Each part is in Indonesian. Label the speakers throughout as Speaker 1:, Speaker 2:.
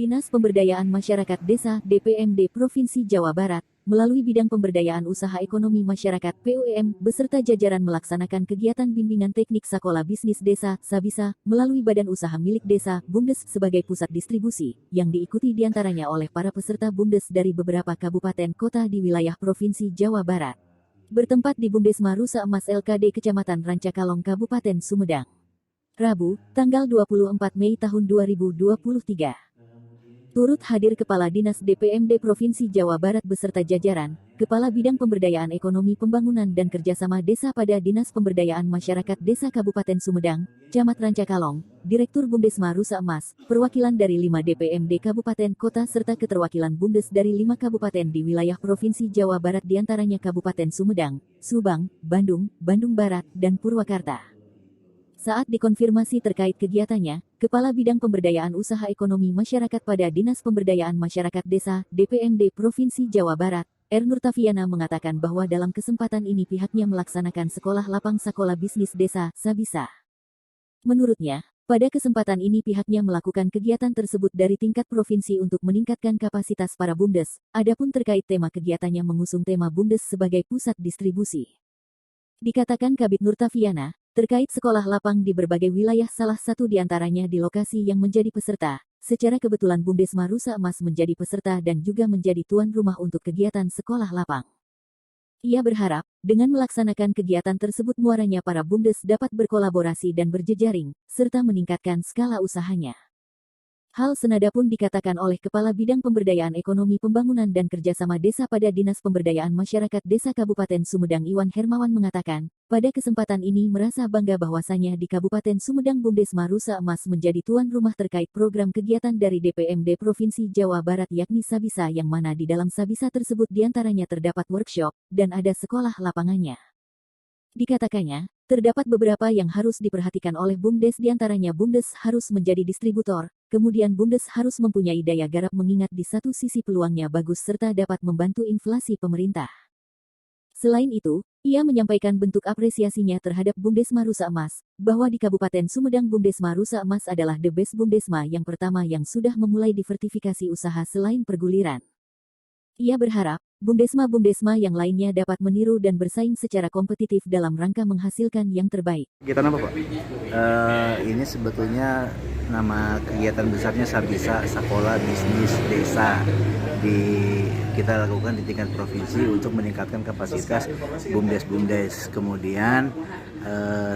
Speaker 1: Dinas Pemberdayaan Masyarakat Desa (DPMD) Provinsi Jawa Barat, melalui Bidang Pemberdayaan Usaha Ekonomi Masyarakat (PUM) beserta jajaran melaksanakan kegiatan bimbingan teknik Sakola Bisnis Desa (Sabisa) melalui Badan Usaha Milik Desa (BUMDes) sebagai pusat distribusi, yang diikuti diantaranya oleh para peserta BUMDes dari beberapa kabupaten kota di wilayah Provinsi Jawa Barat. Bertempat di Bumdesma Rusa Emas LKD Kecamatan Rancakalong Kabupaten Sumedang. Rabu, tanggal 24 Mei tahun 2023. Turut hadir Kepala Dinas DPMD Provinsi Jawa Barat beserta jajaran, Kepala Bidang Pemberdayaan Ekonomi Pembangunan dan Kerjasama Desa pada Dinas Pemberdayaan Masyarakat Desa Kabupaten Sumedang, Camat Rancakalong, Direktur Bumdesma Rusa Emas, perwakilan dari 5 DPMD Kabupaten Kota serta keterwakilan Bumdes dari 5 kabupaten di wilayah Provinsi Jawa Barat diantaranya Kabupaten Sumedang, Subang, Bandung, Bandung Barat, dan Purwakarta. Saat dikonfirmasi terkait kegiatannya, Kepala Bidang Pemberdayaan Usaha Ekonomi Masyarakat pada Dinas Pemberdayaan Masyarakat Desa (DPMD) Provinsi Jawa Barat, R. Nurtafiana mengatakan bahwa dalam kesempatan ini pihaknya melaksanakan sekolah lapang Sakola Bisnis Desa (Sabisa). Menurutnya, pada kesempatan ini pihaknya melakukan kegiatan tersebut dari tingkat provinsi untuk meningkatkan kapasitas para Bumdes. Adapun terkait tema kegiatannya mengusung tema Bumdes sebagai pusat distribusi. Dikatakan Kabid Nurtafiana, terkait sekolah lapang di berbagai wilayah salah satu diantaranya di lokasi yang menjadi peserta, secara kebetulan Bumdesma Rusa Emas menjadi peserta dan juga menjadi tuan rumah untuk kegiatan sekolah lapang. Ia berharap, dengan melaksanakan kegiatan tersebut muaranya para Bumdes dapat berkolaborasi dan berjejaring, serta meningkatkan skala usahanya. Hal senada pun dikatakan oleh Kepala Bidang Pemberdayaan Ekonomi Pembangunan dan Kerjasama Desa pada Dinas Pemberdayaan Masyarakat Desa Kabupaten Sumedang Iwan Hermawan mengatakan, pada kesempatan ini merasa bangga bahwasanya di Kabupaten Sumedang Bumdesma Rusa Emas menjadi tuan rumah terkait program kegiatan dari DPMD Provinsi Jawa Barat yakni Sabisa yang mana di dalam Sabisa tersebut diantaranya terdapat workshop, dan ada sekolah lapangannya. Dikatakannya, terdapat beberapa yang harus diperhatikan oleh Bumdes diantaranya Bumdes harus menjadi distributor, kemudian Bumdes harus mempunyai daya garap mengingat di satu sisi peluangnya bagus serta dapat membantu inflasi pemerintah. Selain itu, ia menyampaikan bentuk apresiasinya terhadap Bumdesma Rusa Emas, bahwa di Kabupaten Sumedang Bumdesma Rusa Emas adalah the best Bumdesma yang pertama yang sudah memulai diversifikasi usaha selain perguliran. Ia berharap, Bumdesma-Bumdesma yang lainnya dapat meniru dan bersaing secara kompetitif dalam rangka menghasilkan yang terbaik.
Speaker 2: Kegiatan apa, Pak? Ini sebetulnya nama kegiatan besarnya Sabisa, Sakola Bisnis Desa. Kita lakukan di tingkat provinsi untuk meningkatkan kapasitas Bumdes-Bumdes. Kemudian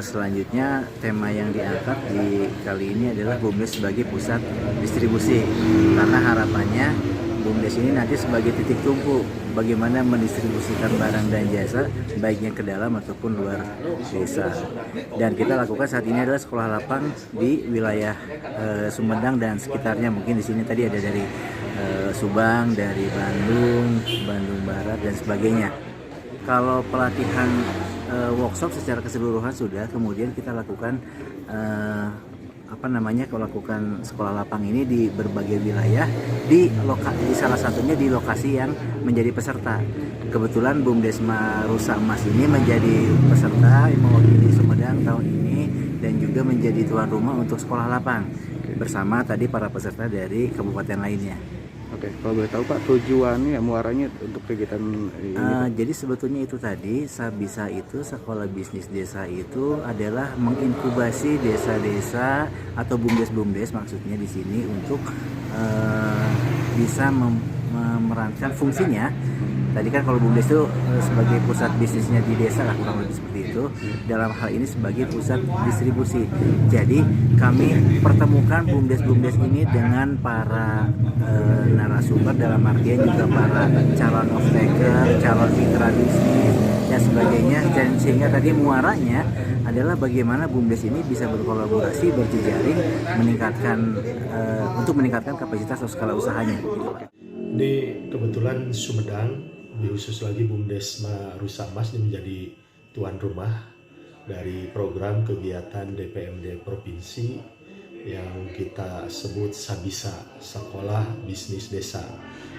Speaker 2: selanjutnya tema yang diangkat di kali ini adalah Bumdes sebagai pusat distribusi. Karena harapannya Bumdes ini nanti sebagai titik tumpu bagaimana mendistribusikan barang dan jasa baiknya ke dalam ataupun luar desa. Dan kita lakukan saat ini adalah sekolah lapang di wilayah Sumedang dan sekitarnya. Mungkin di sini tadi ada dari Subang, dari Bandung, Bandung Barat dan sebagainya. Kalau pelatihan workshop secara keseluruhan sudah, kemudian kita lakukan melakukan sekolah lapang ini di berbagai wilayah di salah satunya di lokasi yang menjadi peserta. Kebetulan Bumdesma Rusa Emas ini menjadi peserta mewakili Sumedang tahun ini dan juga menjadi tuan rumah untuk sekolah lapang bersama tadi para peserta dari kabupaten lainnya.
Speaker 3: Oke, kalau boleh tahu Pak, tujuannya muaranya untuk kegiatan ini?
Speaker 2: Jadi sebetulnya itu tadi, Sabisa itu, Sekolah Bisnis Desa itu adalah menginkubasi desa-desa atau bumdes-bumdes maksudnya di sini untuk bisa memerankan fungsinya. Tadi kan kalau Bumdes itu sebagai pusat bisnisnya di desa lah, kurang lebih seperti itu. Dalam hal ini sebagai pusat distribusi. Jadi kami pertemukan Bumdes-Bumdes ini dengan para narasumber dalam artian juga para calon off-taker, calon mitra bisnis dan sebagainya. Dan sehingga tadi muaranya adalah bagaimana Bumdes ini bisa berkolaborasi, berjejaring, untuk meningkatkan kapasitas atau skala usahanya.
Speaker 4: Ini kebetulan Sumedang, lebih khusus lagi Bumdesma Rusa Emas ini menjadi tuan rumah dari program kegiatan DPMD Provinsi yang kita sebut Sabisa, Sekolah Bisnis Desa.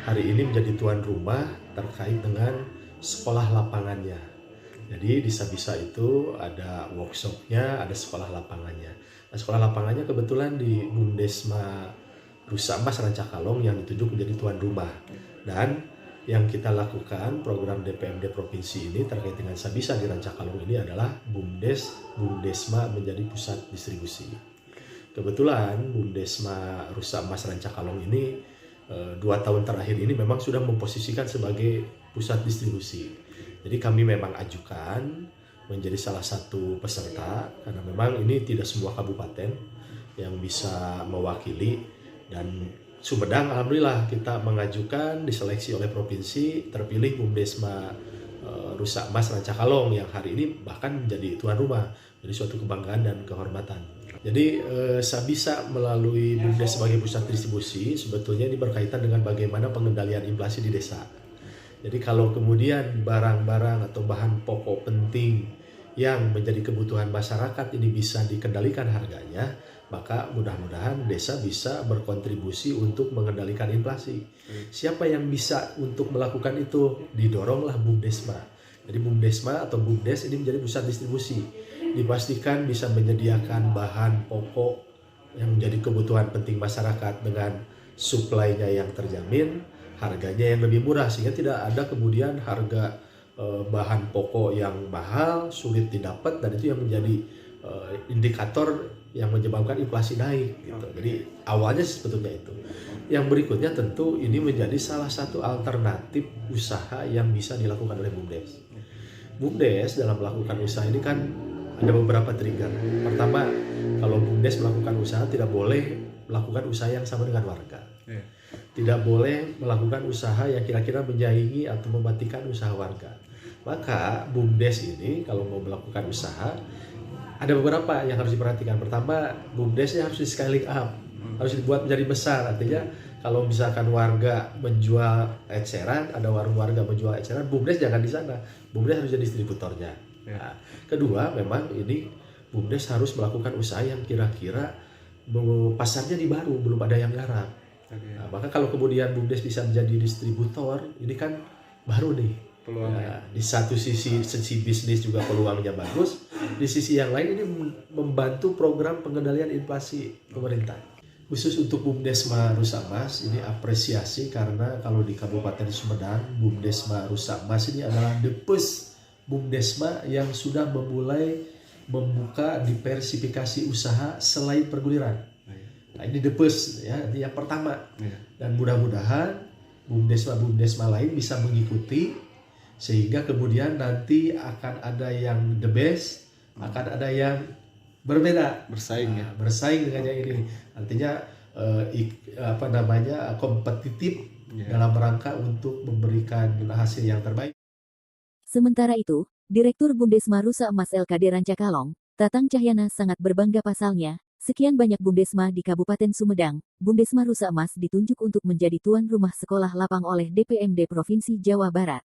Speaker 4: Hari ini menjadi tuan rumah terkait dengan sekolah lapangannya. Jadi di Sabisa itu ada workshopnya, ada sekolah lapangannya. Nah, sekolah lapangannya kebetulan di Bumdesma Rusa Emas Rancakalong yang ditunjuk menjadi tuan rumah. Dan yang kita lakukan program DPMD Provinsi ini terkait dengan Sabisa di Rancakalong ini adalah Bumdesma menjadi pusat distribusi. Kebetulan Bumdesma Rusa Emas Rancakalong ini 2 tahun terakhir ini memang sudah memposisikan sebagai pusat distribusi. Jadi kami memang ajukan menjadi salah satu peserta karena memang ini tidak semua kabupaten yang bisa mewakili, dan Sumedang alhamdulillah kita mengajukan, diseleksi oleh provinsi, terpilih Bumdesma Rusa Emas Rancakalong yang hari ini bahkan menjadi tuan rumah. Jadi suatu kebanggaan dan kehormatan. Jadi Sabisa melalui Bumdes sebagai pusat distribusi sebetulnya ini berkaitan dengan bagaimana pengendalian inflasi di desa. Jadi kalau kemudian barang-barang atau bahan pokok penting yang menjadi kebutuhan masyarakat ini bisa dikendalikan harganya, maka mudah-mudahan desa bisa berkontribusi untuk mengendalikan inflasi. Siapa yang bisa untuk melakukan itu? Didoronglah Bumdesma. Jadi Bumdesma atau Bumdes ini menjadi pusat distribusi. Dipastikan bisa menyediakan bahan pokok yang menjadi kebutuhan penting masyarakat dengan suplainya yang terjamin, harganya yang lebih murah, sehingga tidak ada kemudian harga bahan pokok yang mahal, sulit didapat, dan itu yang menjadi indikator yang menyebabkan inflasi naik gitu. Jadi awalnya sebetulnya itu. Yang berikutnya tentu ini menjadi salah satu alternatif usaha yang bisa dilakukan oleh Bumdes. Bumdes dalam melakukan usaha ini kan ada beberapa trigger. Pertama, kalau Bumdes melakukan usaha tidak boleh melakukan usaha yang sama dengan warga. Tidak boleh melakukan usaha yang kira-kira menyaingi atau mematikan usaha warga. Maka Bumdes ini kalau mau melakukan usaha ada beberapa yang harus diperhatikan. Pertama, Bumdesnya harus di scaling up, harus dibuat menjadi besar. Artinya kalau misalkan warga menjual eceran, ada warung warga menjual eceran, Bumdes jangan di sana. Bumdes harus jadi distributornya. Nah, kedua, memang ini Bumdes harus melakukan usaha yang kira-kira pasarnya di baru, belum ada yang garap. Nah, maka kalau kemudian Bumdes bisa menjadi distributor, ini kan baru nih. Nah, di satu sisi bisnis juga peluangnya bagus, di sisi yang lain ini membantu program pengendalian inflasi pemerintah. Khusus untuk Bumdesma Rusa Emas ini apresiasi karena kalau di Kabupaten Sumedang, Bumdesma Rusa Emas ini adalah the first Bumdesma yang sudah memulai membuka diversifikasi usaha selain perguliran. Nah, ini the first ya, ini yang pertama. Dan mudah-mudahan Bumdesma lain bisa mengikuti, sehingga kemudian nanti akan ada yang the best, akan ada yang berbeda, bersaing dengan yang ini. Artinya kompetitif dalam rangka untuk memberikan hasil yang terbaik.
Speaker 1: Sementara itu, Direktur Bumdesma Rusa Emas LKD Rancakalong, Tatang Cahyana sangat berbangga pasalnya. Sekian banyak Bumdesma di Kabupaten Sumedang, Bumdesma Rusa Emas ditunjuk untuk menjadi tuan rumah sekolah lapang oleh DPMD Provinsi Jawa Barat.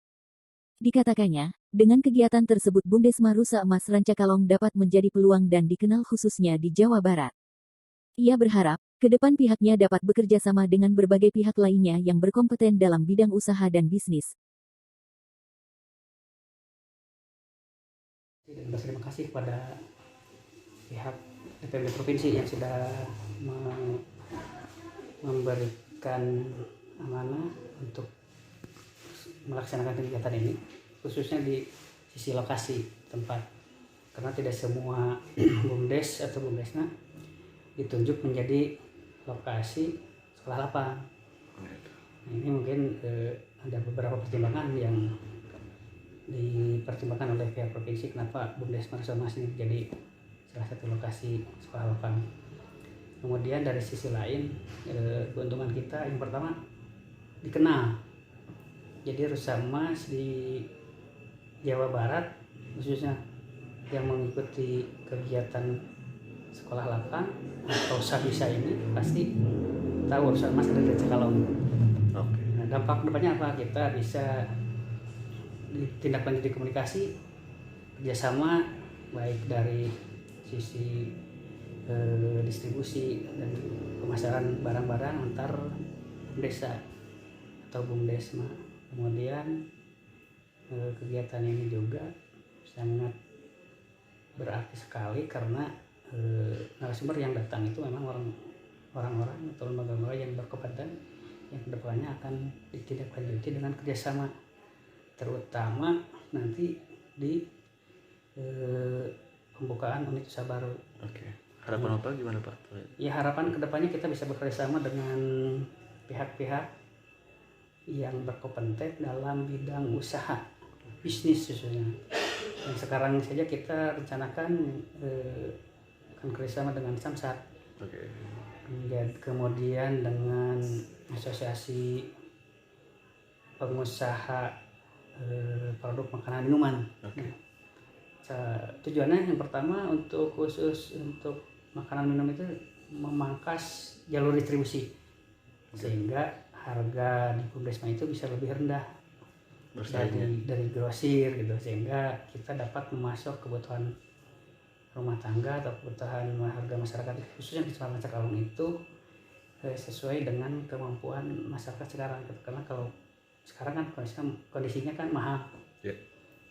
Speaker 1: Dikatakannya, dengan kegiatan tersebut Bumdesma Rusa Emas Rancakalong dapat menjadi peluang dan dikenal khususnya di Jawa Barat. Ia berharap, ke depan pihaknya dapat bekerja sama dengan berbagai pihak lainnya yang berkompeten dalam bidang usaha dan bisnis.
Speaker 5: Dan berterima kasih kepada pihak DPMD Provinsi yang sudah memberikan amanah untuk melaksanakan kegiatan ini, khususnya di sisi lokasi tempat, karena tidak semua Bumdes atau Bumdesna ditunjuk menjadi lokasi sekolah lapang. Nah, ini mungkin ada beberapa pertimbangan yang dipertimbangkan oleh pihak provinsi kenapa Bumdesma Rusa Emas ini menjadi salah satu lokasi sekolah lapang. Kemudian dari sisi lain, keuntungan kita yang pertama dikenal. Jadi Rusa Emas di Jawa Barat khususnya yang mengikuti kegiatan sekolah lapang atau Sabisa ini pasti tahu Rusa Emas ada di Rancakalong. Nah, dampak depannya apa? Kita bisa ditindaklanjuti komunikasi, kerjasama baik dari sisi distribusi dan pemasaran barang-barang antar desa atau Bumdesma. Kemudian kegiatan ini juga sangat berarti sekali karena narasumber yang datang itu memang orang orang-orang atau lembaga-lembaga yang berkompeten yang kedepannya akan ditindaklanjuti dengan kerjasama, terutama nanti di pembukaan unit usaha baru.
Speaker 3: Oke. Harapan Bapak gimana Pak?
Speaker 5: Ya, harapan kedepannya kita bisa bekerjasama dengan pihak-pihak yang berkompeten dalam bidang usaha bisnis khususnya. Yang sekarang saja kita rencanakan akan kerjasama dengan Samsat.
Speaker 3: Oke.
Speaker 5: Kemudian dengan asosiasi pengusaha produk makanan minuman.
Speaker 3: Oke.
Speaker 5: Tujuannya yang pertama khusus untuk makanan minum itu memangkas jalur distribusi, sehingga harga di Bumdesma itu bisa lebih rendah dari grosir gitu, sehingga kita dapat memasok kebutuhan rumah tangga atau kebutuhan harga masyarakat khususnya di Kecamatan Cakawung itu sesuai dengan kemampuan masyarakat sekarang gitu. Karena kalau sekarang kan kondisinya kan mahal.
Speaker 3: Yeah.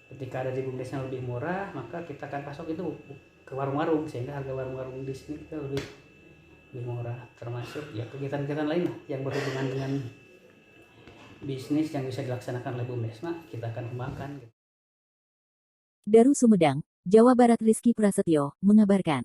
Speaker 5: Ketika ada di Bumdes yang lebih murah, maka kita akan pasok itu ke warung-warung, sehingga harga warung-warung di sini kita lebih murah. Termasuk ya kegiatan-kegiatan lain lah yang berhubungan dengan bisnis yang bisa dilaksanakan oleh Bumdesma, kita akan kembangkan.
Speaker 1: Daru Sumedang, Jawa Barat. Rizky Prasetyo mengabarkan.